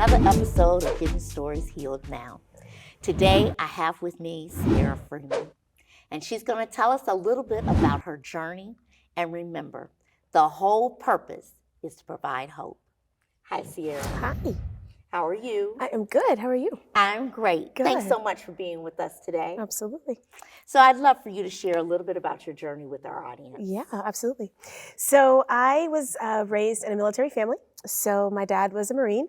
another episode of Getting Stories Healed Now. Today, I have with me Ciara Freeman, and she's going to tell us a little bit about her journey. And remember, the whole purpose is to provide hope. Hi, Ciara. Hi. How are you? I am good. How are you? I'm great. Good. Thanks so much for being with us today. Absolutely. So I'd love for you to share a little bit about your journey with our audience. Yeah, absolutely. So I was raised in a military family. So my dad was a Marine,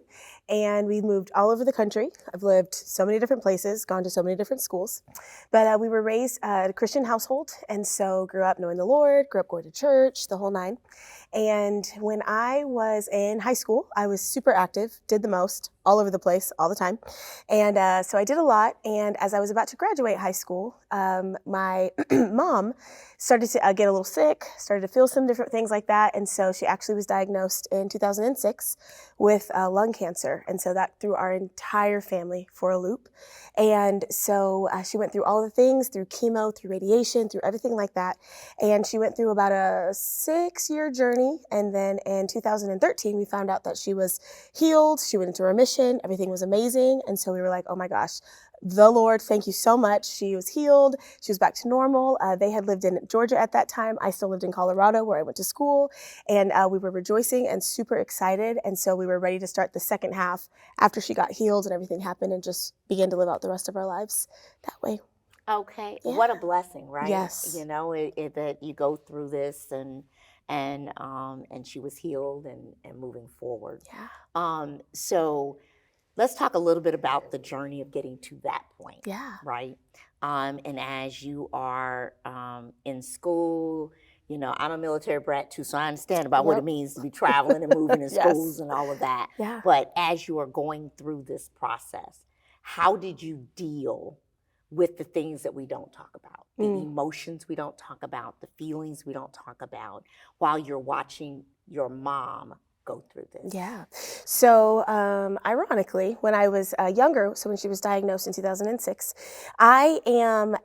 and we moved all over the country. I've lived so many different places, gone to so many different schools. But we were raised at a Christian household, and so grew up knowing the Lord, grew up going to church, the whole nine. And when I was in high school, I was super active, did the most, all over the place, all the time. And so I did a lot. And as I was about to graduate high school, my mom started to get a little sick, started to feel some different things like that. And so she actually was diagnosed in 2006 with lung cancer. And so that threw our entire family for a loop. And so she went through all the things, through chemo, through radiation, through everything like that. And she went through about a 6-year journey. And then in 2013, we found out that she was healed. She went into remission. Everything was amazing. And so we were like, oh my gosh, the Lord, thank you so much. She was healed. She was back to normal. They had lived in Georgia at that time. I still lived in Colorado, where I went to school. And we were rejoicing and super excited. And so we were ready to start the second half after she got healed and everything happened, and just begin to live out the rest of our lives that way. Okay. Yeah. What a blessing, right? Yes. You know, that you go through this and she was healed and moving forward. Yeah. So let's talk a little bit about the journey of getting to that point. Yeah. Right. And as you are in school, you know, I'm a military brat too, so I understand about what it means to be traveling and moving in Yes. schools and all of that. Yeah. But as you are going through this process, how did you deal with the things that we don't talk about, the emotions we don't talk about, the feelings we don't talk about, while you're watching your mom go through this? Yeah. So ironically, when I was younger, so when she was diagnosed in 2006, I am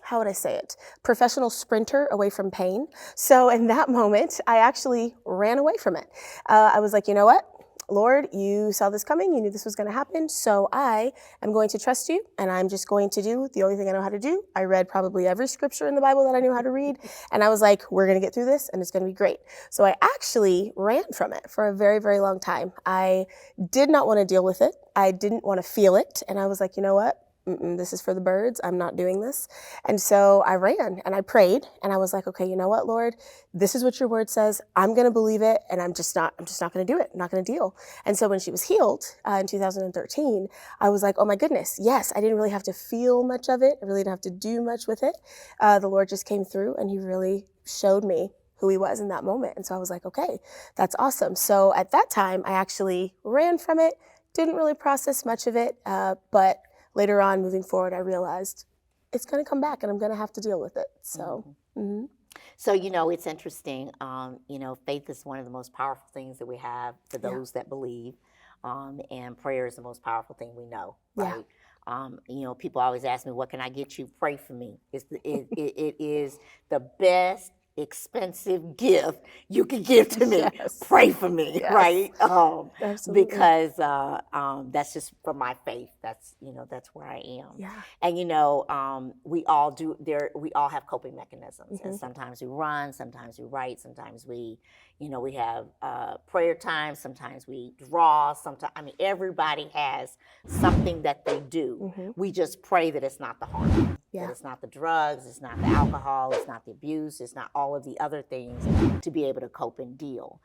how would I say it, professional sprinter away from pain. So in that moment, I actually ran away from it. I was like, you know what? Lord, you saw this coming. You knew this was going to happen. So I am going to trust you, and I'm just going to do the only thing I know how to do. I read probably every scripture in the Bible that I knew how to read. And I was like, we're going to get through this, and it's going to be great. So I actually ran from it for a very, very long time. I did not want to deal with it. I didn't want to feel it. And I was like, you know what? This is for the birds. I'm not doing this. And so I ran and I prayed, and I was like, okay, you know what, Lord, this is what your word says. I'm going to believe it. And I'm just not going to do it. I'm not going to deal. And so when she was healed in 2013, I was like, oh my goodness. Yes. I didn't really have to feel much of it. I really didn't have to do much with it. The Lord just came through, and he really showed me who he was in that moment. And so I was like, okay, that's awesome. So at that time, I actually ran from it, didn't really process much of it. But later on, moving forward, I realized it's going to come back, and I'm going to have to deal with it. So, So, you know, it's interesting. You know, faith is one of the most powerful things that we have for those that believe, and prayer is the most powerful thing we know, right? You know, people always ask me, what can I get you? Pray for me. It is the best expensive gift you can give to me. Yes. Pray for me, right? Absolutely. Because that's just for my faith. That's, you know, that's where I am. Yeah. And you know, we all have coping mechanisms, and sometimes we run, sometimes we write, sometimes we, you know, we have prayer time, sometimes we draw, I mean, everybody has something that they do. We just pray that it's not the harm. Yeah. That it's not the drugs, it's not the alcohol, it's not the abuse, it's not all of the other things to be able to cope and deal.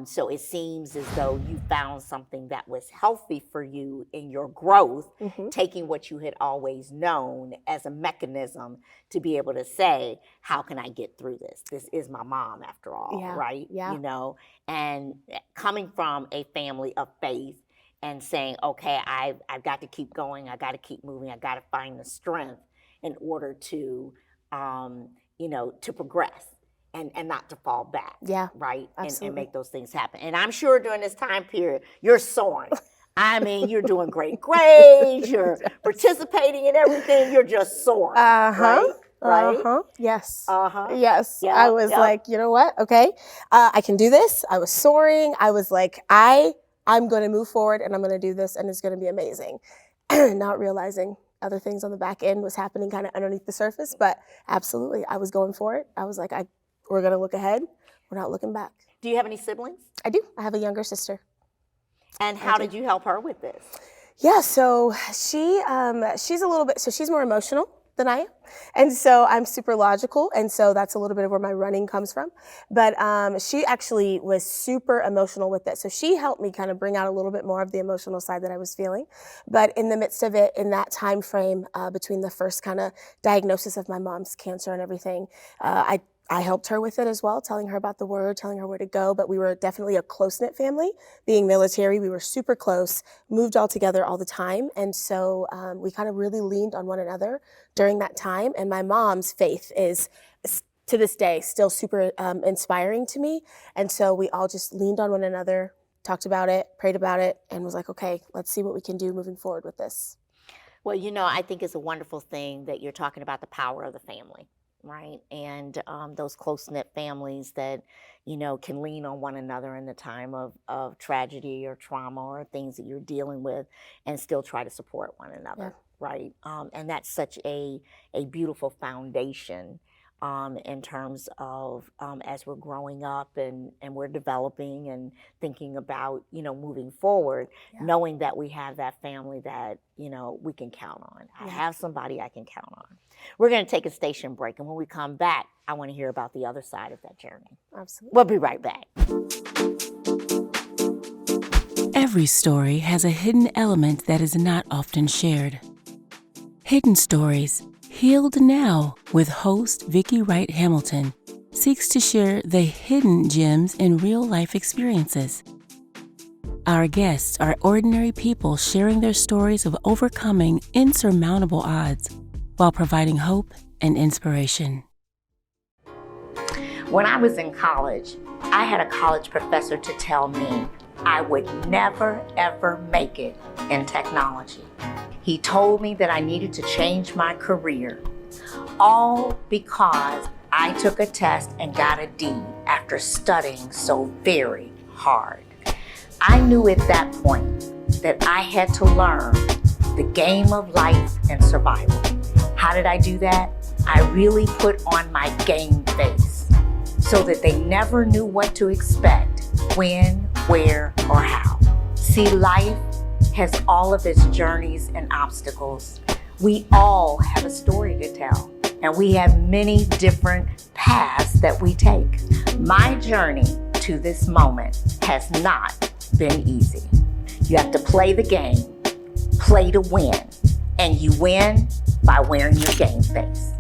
So it seems as though you found something that was healthy for you in your growth, taking what you had always known as a mechanism to be able to say, how can I get through this? This is my mom after all, right? Yeah. You know, and coming from a family of faith and saying, okay, I've got to keep going, I got to keep moving, I got to find the strength in order to, you know, to progress and not to fall back. Yeah, right? absolutely. And make those things happen. And I'm sure during this time period, you're soaring. I mean, you're doing great grades, you're participating in everything, you're just soaring. Right? Right? Yes. Yes. Yeah, I was like, you know what? Okay, I can do this. I was soaring. I was like, I I'm going to move forward and I'm going to do this and it's going to be amazing. Not realizing other things on the back end was happening kind of underneath the surface, but absolutely, I was going for it. I was like, we're going to look ahead. We're not looking back. Do you have any siblings? I do. I have a younger sister. And how did you help her with this? Yeah, so she's a little bit, so she's more emotional than I am. And so I'm super logical. And so that's a little bit of where my running comes from. But she actually was super emotional with it. So she helped me kind of bring out a little bit more of the emotional side that I was feeling. But in the midst of it, in that time frame between the first kind of diagnosis of my mom's cancer and everything, I helped her with it as well, telling her about the word, telling her where to go, but we were definitely a close-knit family. Being military, we were super close, moved all together all the time, and so we kind of really leaned on one another during that time, and my mom's faith is, to this day, still super inspiring to me, and so we all just leaned on one another, talked about it, prayed about it, and was like, okay, let's see what we can do moving forward with this. Well, I think it's a wonderful thing that you're talking about the power of the family. Right. And those close-knit families that, can lean on one another in the time of tragedy or trauma or things that you're dealing with and still try to support one another. Yeah. Right. And that's such a beautiful foundation in terms of as we're growing up and we're developing and thinking about, moving forward, knowing that we have that family that, we can count on. I have somebody I can count on. We're going to take a station break. And when we come back, I want to hear about the other side of that journey. Absolutely. We'll be right back. Every story has a hidden element that is not often shared. Hidden Stories, Healed Now, with host Vicki Wright Hamilton, seeks to share the hidden gems in real-life experiences. Our guests are ordinary people sharing their stories of overcoming insurmountable odds while providing hope and inspiration. When I was in college, I had a college professor to tell me I would never, ever make it in technology. He told me that I needed to change my career, all because I took a test and got a D after studying so very hard. I knew at that point that I had to learn the game of life and survival. How did I do that? I really put on my game face so that they never knew what to expect, when, where, or how. See, life has all of its journeys and obstacles. We all have a story to tell, and we have many different paths that we take. My journey to this moment has not been easy. You have to play the game, play to win, and you win by wearing your game face.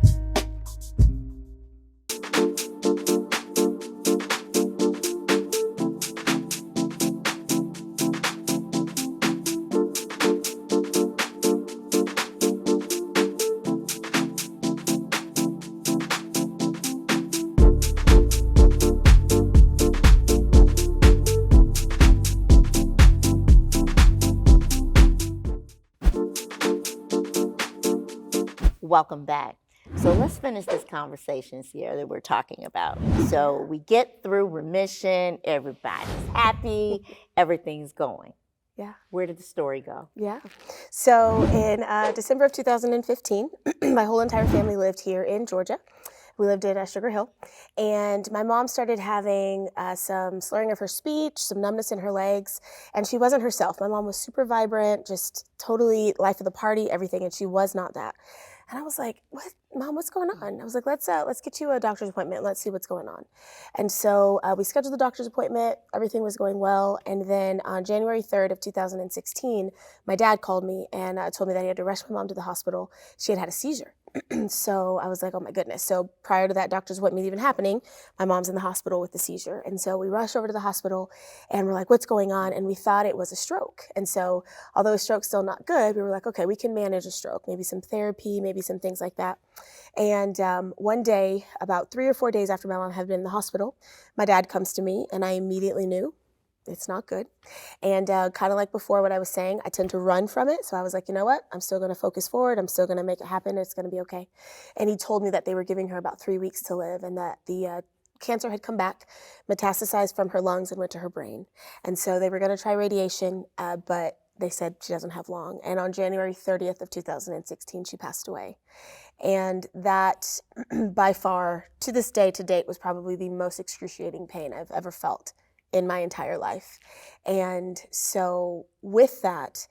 Welcome back. So let's finish this conversation, Ciara, that we're talking about. So we get through remission, everybody's happy, everything's going. Yeah. Where did the story go? Yeah. So in December of 2015, my whole entire family lived here in Georgia. We lived in Sugar Hill, and my mom started having some slurring of her speech, some numbness in her legs, and she wasn't herself. My mom was super vibrant, just totally life of the party, everything, and she was not that. And I was like, "What, Mom? What's going on?" I was like, "Let's get you a doctor's appointment. Let's see what's going on." And so we scheduled the doctor's appointment. Everything was going well. And then on January 3rd of 2016, my dad called me and told me that he had to rush my mom to the hospital. She had had a seizure. So I was like, oh my goodness. So prior to that doctor's appointment even happening, my mom's in the hospital with the seizure. And so we rushed over to the hospital and we're like, what's going on? And we thought it was a stroke. And so although a stroke's still not good, we were like, okay, we can manage a stroke, maybe some therapy, maybe some things like that. And one day, about 3 or 4 days after my mom had been in the hospital, my dad comes to me and I immediately knew it's not good. And kind of like before what I was saying, I tend to run from it. So I was like, you know what? I'm still going to focus forward. I'm still going to make it happen. It's going to be okay. And he told me that they were giving her about 3 weeks to live and that the cancer had come back, metastasized from her lungs and went to her brain. And so they were going to try radiation, but they said she doesn't have long. And on January 30th of 2016, she passed away. And that by far, to this day, to date, was probably the most excruciating pain I've ever felt in my entire life. And so with that,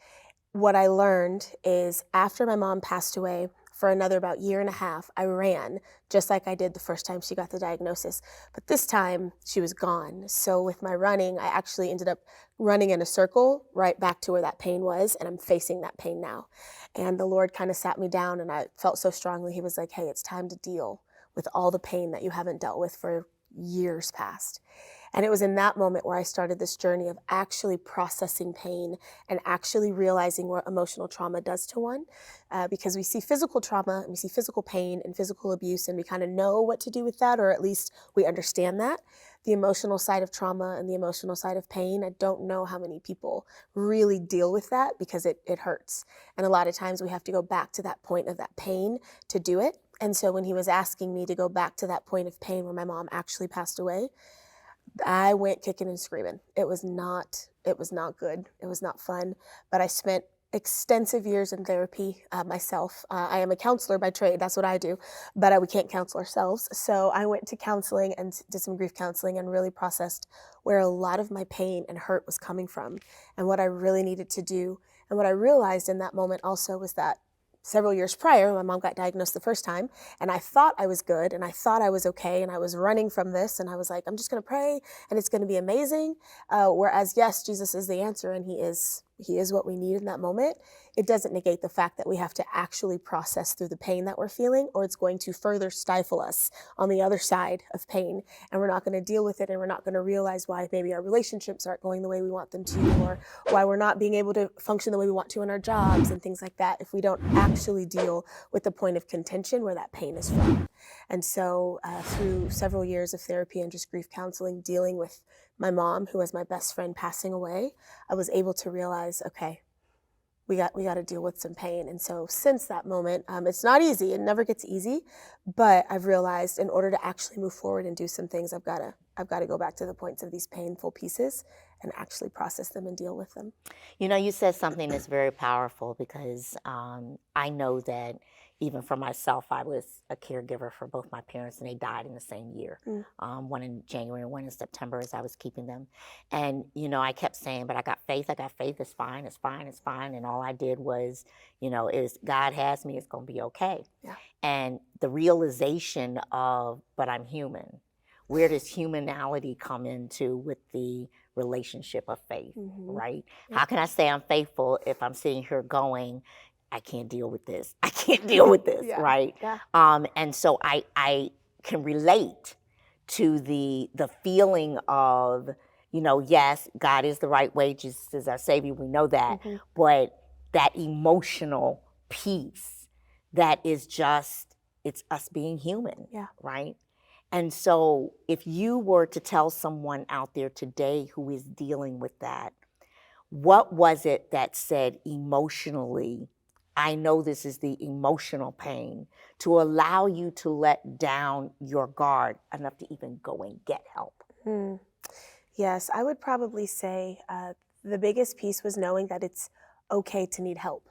what I learned is after my mom passed away, for another about year and a half, I ran just like I did the first time she got the diagnosis. But this time she was gone. So with my running, I actually ended up running in a circle right back to where that pain was, and I'm facing that pain now. And the Lord kind of sat me down, and I felt so strongly. He was like, hey, it's time to deal with all the pain that you haven't dealt with for years past. And it was in that moment where I started this journey of actually processing pain and actually realizing what emotional trauma does to one. Because we see physical trauma, and we see physical pain and physical abuse, and we kind of know what to do with that, or at least we understand that. The emotional side of trauma and the emotional side of pain, I don't know how many people really deal with that because it hurts. And a lot of times we have to go back to that point of that pain to do it. And so when he was asking me to go back to that point of pain where my mom actually passed away, I went kicking and screaming. It was not good. It was not fun. But I spent extensive years in therapy myself. I am a counselor by trade. That's what I do. But we can't counsel ourselves. So I went to counseling and did some grief counseling and really processed where a lot of my pain and hurt was coming from and what I really needed to do. And what I realized in that moment also was that several years prior, my mom got diagnosed the first time, and I thought I was good, and I thought I was okay, and I was running from this, and I was like, I'm just going to pray, and it's going to be amazing. Whereas, yes, Jesus is the answer, and He is what we need in that moment. It doesn't negate the fact that we have to actually process through the pain that we're feeling, or it's going to further stifle us on the other side of pain, and we're not going to deal with it, and we're not going to realize why maybe our relationships aren't going the way we want them to, or why we're not being able to function the way we want to in our jobs and things like that if we don't actually deal with the point of contention where that pain is from. And so through several years of therapy and just grief counseling, dealing with my mom, who was my best friend, passing away, I was able to realize, okay, we got to deal with some pain. And so since that moment, it's not easy. It never gets easy, but I've realized in order to actually move forward and do some things, I've got to go back to the points of these painful pieces and actually process them and deal with them. You know, you said something that's very powerful because I know that even for myself, I was a caregiver for both my parents, and they died in the same year. One in January and one in September as I was keeping them. And, you know, I kept saying, but I got faith, it's fine, it's fine, it's fine. And all I did was, you know, is God has me, it's going to be okay. Yeah. And the realization of, but I'm human. Where does humanality come into with the relationship of faith, right? Yeah. How can I say I'm faithful if I'm sitting here going, I can't deal with this. I can't deal with this, yeah. Right? Yeah. And so I can relate to the feeling of, you know, yes, God is the right way, Jesus is our Savior, we know that, but that emotional piece that is just, it's us being human, yeah. Right? And so if you were to tell someone out there today who is dealing with that, what was it that said emotionally, I know this is the emotional pain, to allow you to let down your guard enough to even go and get help? Yes, I would probably say the biggest piece was knowing that it's okay to need help.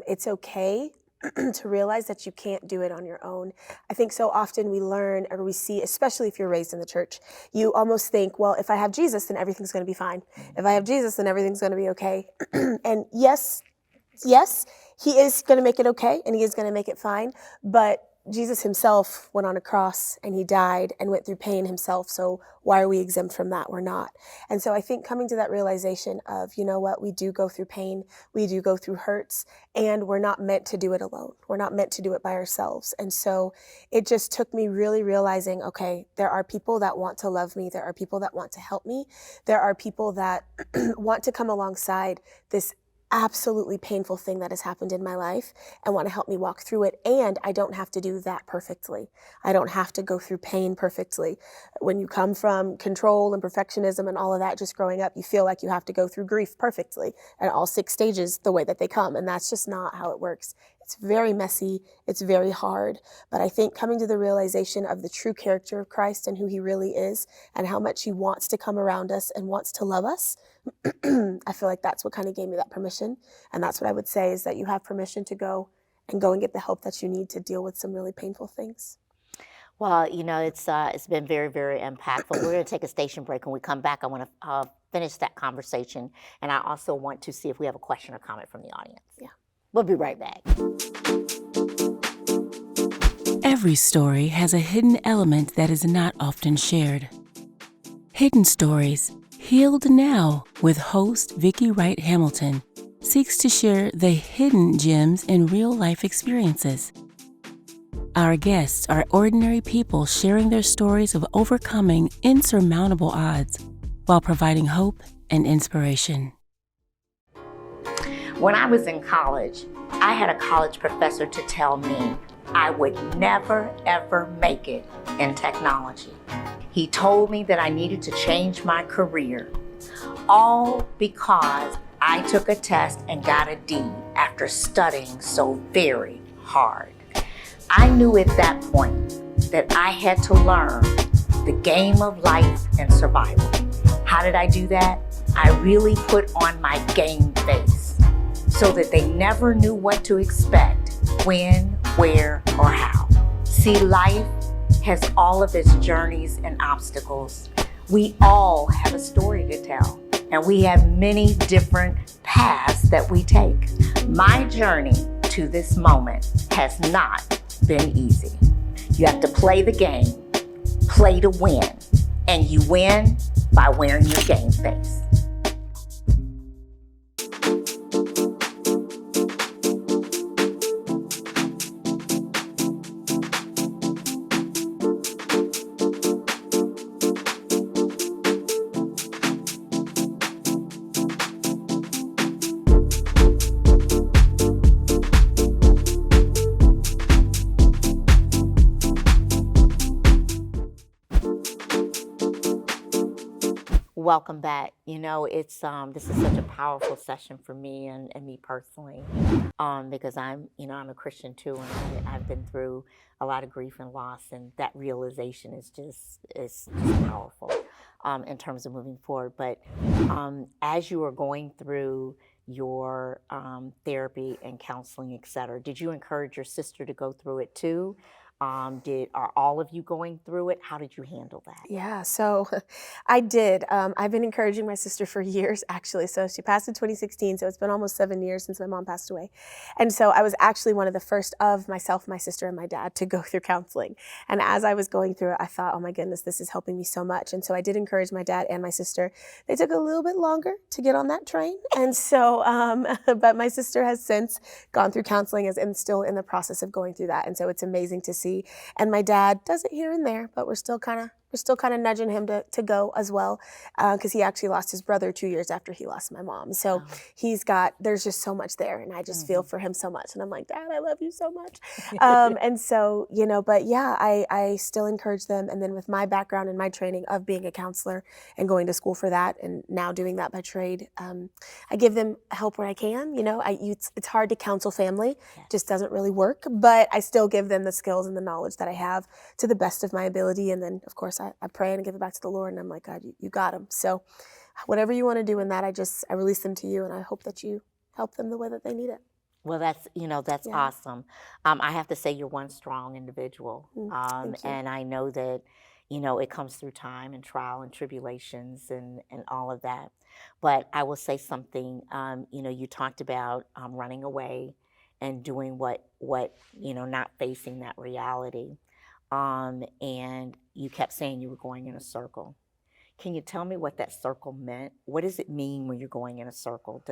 It's okay to realize that you can't do it on your own. I think so often we learn or we see, especially if you're raised in the church, you almost think, well, if I have Jesus, then everything's going to be fine. If I have Jesus, then everything's going to be okay. And yes, He is going to make it okay, and He is going to make it fine, but Jesus Himself went on a cross and He died and went through pain Himself, so why are we exempt from that? We're not. And so I think coming to that realization of, you know what, we do go through pain, we do go through hurts, and we're not meant to do it alone. We're not meant to do it by ourselves. And so it just took me really realizing, okay, there are people that want to love me, there are people that want to help me, there are people that want to come alongside this absolutely painful thing that has happened in my life and want to help me walk through it. And I don't have to do that perfectly. I don't have to go through pain perfectly. When you come from control and perfectionism and all of that, just growing up, you feel like you have to go through grief perfectly at all 6 stages the way that they come. And that's just not how it works. It's It's very messy. It's very hard. But I think coming to the realization of the true character of Christ and who he really is and how much he wants to come around us and wants to love us, I feel like that's what kind of gave me that permission. And that's what I would say is that you have permission to go and get the help that you need to deal with some really painful things. Well, it's been very, very impactful. We're going to take a station break. When we come back, I want to finish that conversation. And I also want to see if we have a question or comment from the audience. Yeah. We'll be right back. Every story has a hidden element that is not often shared. Hidden Stories, Healed Now, with host Vicki Wright Hamilton, seeks to share the hidden gems in real-life experiences. Our guests are ordinary people sharing their stories of overcoming insurmountable odds while providing hope and inspiration. When I was in college, I had a college professor to tell me I would never, ever make it in technology. He told me that I needed to change my career, all because I took a test and got a D after studying so very hard. I knew at that point that I had to learn the game of life and survival. How did I do that? I really put on my game face so that they never knew what to expect, when, where, or how. See, life has all of its journeys and obstacles. We all have a story to tell, and we have many different paths that we take. My journey to this moment has not been easy. You have to play the game, play to win, and you win by wearing your game face. Welcome back. It's this is such a powerful session for me and me personally, because I'm a Christian too, and I've been through a lot of grief and loss, and that realization is just powerful in terms of moving forward. But as you were going through your therapy and counseling, et cetera, did you encourage your sister to go through it too? Are all of you going through it? How did you handle that? Yeah, so I did. I've been encouraging my sister for years, actually. So she passed in 2016, so it's been almost 7 years since my mom passed away. And so I was actually one of the first of myself, my sister, and my dad to go through counseling. And as I was going through it, I thought, oh my goodness, this is helping me so much. And so I did encourage my dad and my sister. They took a little bit longer to get on that train. And so, but my sister has since gone through counseling and still in the process of going through that. And so it's amazing to see. And my dad does it here and there, but we're still kind of nudging him to go as well, because he actually lost his brother 2 years after he lost my mom. So there's just so much there, and I just feel for him so much. And I'm like, Dad, I love you so much. And so, but yeah, I still encourage them. And then with my background and my training of being a counselor and going to school for that, and now doing that by trade, I give them help where I can. It's hard to counsel family, just doesn't really work, but I still give them the skills and the knowledge that I have to the best of my ability. And then, of course, I pray and give it back to the Lord, and I'm like, God, you got them. So whatever you want to do in that, I release them to you, and I hope that you help them the way that they need it. Well, that's awesome. I have to say you're one strong individual. Thank you. And I know that, it comes through time and trial and tribulations and all of that. But I will say something, you talked about running away and doing what not facing that reality. And you kept saying you were going in a circle. Can you tell me what that circle meant? What does it mean when you're going in a circle?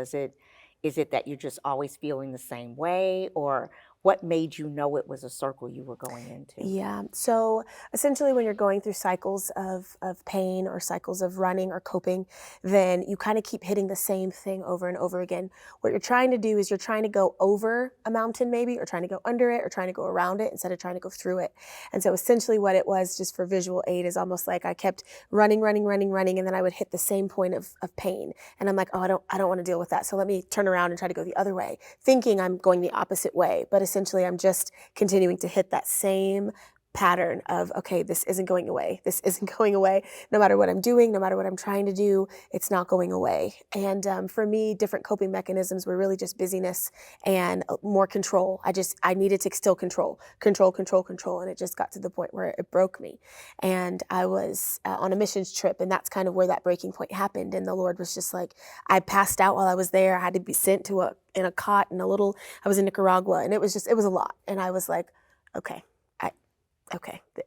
Is it that you're just always feeling the same way, or what made you know it was a circle you were going into? Yeah, so essentially when you're going through cycles of pain or cycles of running or coping, then you kind of keep hitting the same thing over and over again. What you're trying to do is you're trying to go over a mountain maybe, or trying to go under it, or trying to go around it instead of trying to go through it. And so essentially what it was, just for visual aid, is almost like I kept running, and then I would hit the same point of pain. And I'm like, oh, I don't want to deal with that. So let me turn around and try to go the other way, thinking I'm going the opposite way. But essentially I'm just continuing to hit that same pattern of, okay, this isn't going away. This isn't going away. No matter what I'm doing, no matter what I'm trying to do, it's not going away. And for me, different coping mechanisms were really just busyness and more control. I needed to still control. And it just got to the point where it broke me. And I was on a missions trip, and that's kind of where that breaking point happened. And the Lord was just like, I passed out while I was there. I had to be sent in a cot I was in Nicaragua, and it was a lot. And I was like, okay,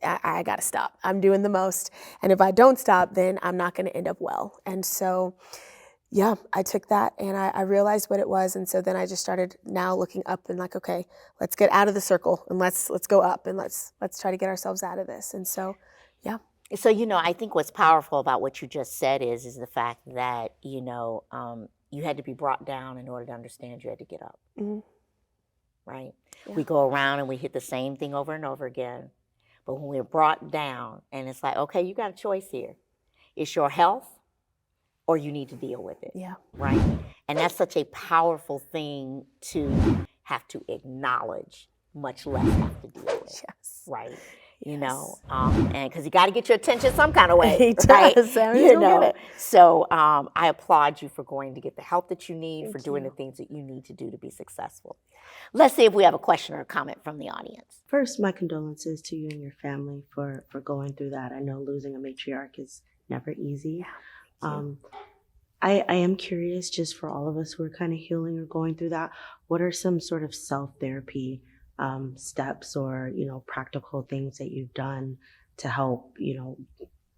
I got to stop. I'm doing the most. And if I don't stop, then I'm not going to end up well. And so, yeah, I took that and I realized what it was. And so then I just started now looking up and like, okay, let's get out of the circle and let's go up and let's try to get ourselves out of this. And so, yeah. So, I think what's powerful about what you just said is the fact that, you had to be brought down in order to understand you had to get up. Mm-hmm. Right? Yeah. We go around and we hit the same thing over and over again. But when we're brought down and it's like, okay, you got a choice here. It's your health or you need to deal with it. Yeah. Right? And that's such a powerful thing to have to acknowledge, much less have to deal with. Yes. Right? Yes. And because you got to get your attention some kind of way. He right? does. Get it. So I applaud you for going to get the help that you need, for Thank doing you. the things that you need to do to be successful. Let's see if we have a question or a comment from the audience. First, my condolences to you and your family for going through that. I know losing a matriarch is never easy. I am curious, just for all of us who are kind of healing or going through that, what are some sort of self-therapy steps or, practical things that you've done to help,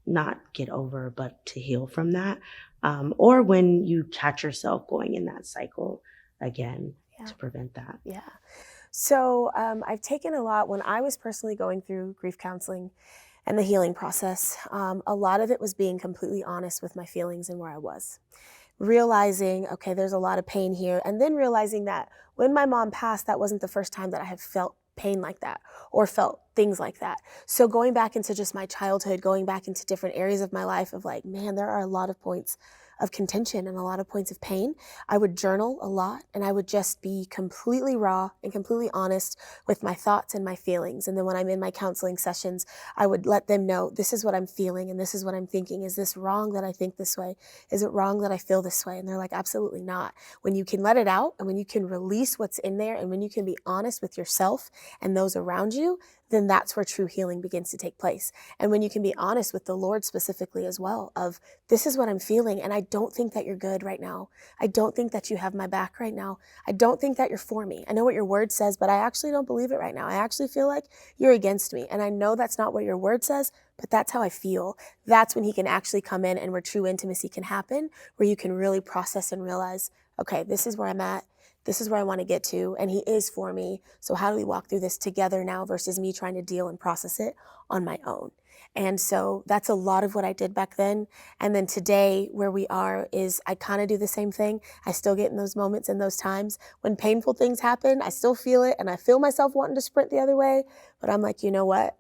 not get over, but to heal from that? Or when you catch yourself going in that cycle again, to prevent that. Yeah. So I've taken a lot when I was personally going through grief counseling and the healing process. A lot of it was being completely honest with my feelings and where I was. Realizing, okay, there's a lot of pain here. And then realizing that when my mom passed, that wasn't the first time that I had felt pain like that or felt things like that. So going back into just my childhood, going back into different areas of my life of like, man, there are a lot of points of contention and a lot of points of pain. I would journal a lot and I would just be completely raw and completely honest with my thoughts and my feelings. And then when I'm in my counseling sessions, I would let them know, this is what I'm feeling and this is what I'm thinking. Is this wrong that I think this way? Is it wrong that I feel this way? And they're like, absolutely not. When you can let it out and when you can release what's in there and when you can be honest with yourself and those around you, then that's where true healing begins to take place. And when you can be honest with the Lord specifically as well of, this is what I'm feeling, and I don't think that you're good right now. I don't think that you have my back right now. I don't think that you're for me. I know what your word says, but I actually don't believe it right now. I actually feel like you're against me. And I know that's not what your word says, but that's how I feel. That's when he can actually come in and where true intimacy can happen, where you can really process and realize, okay, this is where I'm at. This is where I want to get to, and he is for me. So how do we walk through this together now versus me trying to deal and process it on my own? And so that's a lot of what I did back then. And then today, where we are is I kind of do the same thing. I still get in those moments and those times when painful things happen. I still feel it, and I feel myself wanting to sprint the other way. But I'm like, you know what?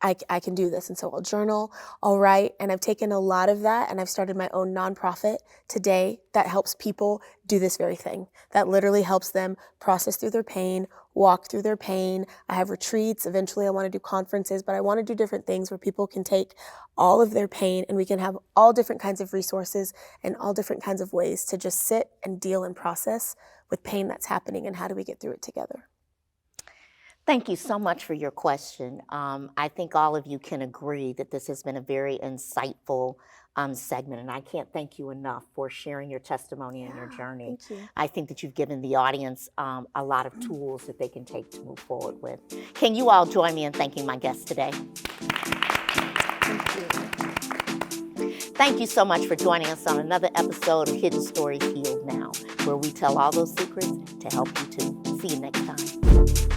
I can do this. And so I'll journal, I'll write, and I've taken a lot of that and I've started my own nonprofit today that helps people do this very thing, that literally helps them process through their pain, walk through their pain. I have retreats. Eventually I want to do conferences, but I want to do different things where people can take all of their pain and we can have all different kinds of resources and all different kinds of ways to just sit and deal and process with pain that's happening, and how do we get through it together. Thank you so much for your question. I think all of you can agree that this has been a very insightful segment, and I can't thank you enough for sharing your testimony and your journey. Thank you. I think that you've given the audience a lot of tools that they can take to move forward with. Can you all join me in thanking my guests today? Thank you. Thank you so much for joining us on another episode of Hidden Stories Healed Now, where we tell all those secrets to help you too. See you next time.